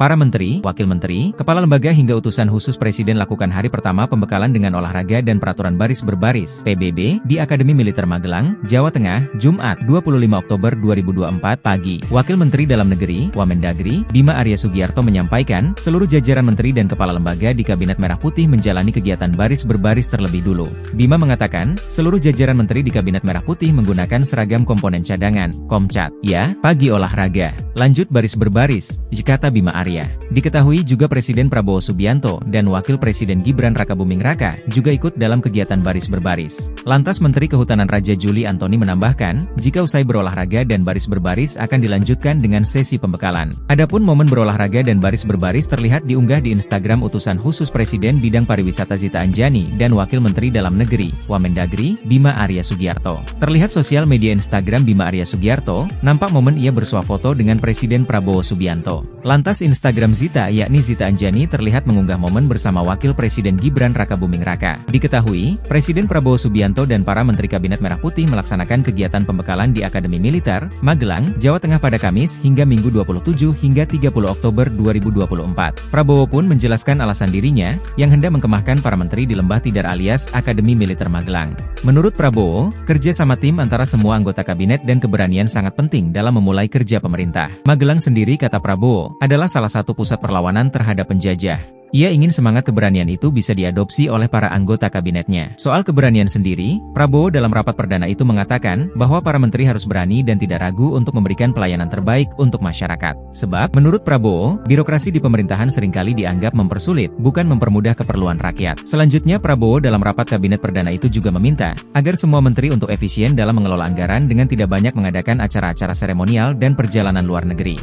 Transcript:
Para menteri, wakil menteri, kepala lembaga hingga utusan khusus presiden lakukan hari pertama pembekalan dengan olahraga dan peraturan baris berbaris (PBB) di Akademi Militer Magelang, Jawa Tengah, Jumat 25 Oktober 2024 pagi. Wakil Menteri Dalam Negeri, Wamendagri, Bima Arya Sugiarto menyampaikan, seluruh jajaran menteri dan kepala lembaga di Kabinet Merah Putih menjalani kegiatan baris berbaris terlebih dulu. Bima mengatakan, seluruh jajaran menteri di Kabinet Merah Putih menggunakan seragam komponen cadangan, Komcat. Ya, pagi olahraga. Lanjut baris berbaris, kata Bima Arya. Diketahui juga Presiden Prabowo Subianto dan Wakil Presiden Gibran Rakabuming Raka juga ikut dalam kegiatan baris berbaris. Lantas Menteri Kehutanan Raja Juli Antoni menambahkan, jika usai berolahraga dan baris berbaris akan dilanjutkan dengan sesi pembekalan. Adapun momen berolahraga dan baris berbaris terlihat diunggah di Instagram utusan khusus Presiden Bidang Pariwisata Zita Anjani dan Wakil Menteri Dalam Negeri, Wamendagri, Bima Arya Sugiarto. Terlihat sosial media Instagram Bima Arya Sugiarto, nampak momen ia bersuah foto dengan Presiden Prabowo Subianto. Lantas Instagram Zita yakni Zita Anjani terlihat mengunggah momen bersama Wakil Presiden Gibran Rakabuming Raka. Diketahui, Presiden Prabowo Subianto dan para Menteri Kabinet Merah Putih melaksanakan kegiatan pembekalan di Akademi Militer, Magelang, Jawa Tengah pada Kamis hingga Minggu 27 hingga 30 Oktober 2024. Prabowo pun menjelaskan alasan dirinya, yang hendak mengkemahkan para menteri di Lembah Tidar alias Akademi Militer Magelang. Menurut Prabowo, kerja sama tim antara semua anggota kabinet dan keberanian sangat penting dalam memulai kerja pemerintah. Magelang sendiri, kata Prabowo, adalah salah satu pusat perlawanan terhadap penjajah. Ia ingin semangat keberanian itu bisa diadopsi oleh para anggota kabinetnya. Soal keberanian sendiri, Prabowo dalam rapat perdana itu mengatakan bahwa para menteri harus berani dan tidak ragu untuk memberikan pelayanan terbaik untuk masyarakat. Sebab, menurut Prabowo, birokrasi di pemerintahan seringkali dianggap mempersulit, bukan mempermudah keperluan rakyat. Selanjutnya, Prabowo dalam rapat kabinet perdana itu juga meminta agar semua menteri untuk efisien dalam mengelola anggaran dengan tidak banyak mengadakan acara-acara seremonial dan perjalanan luar negeri.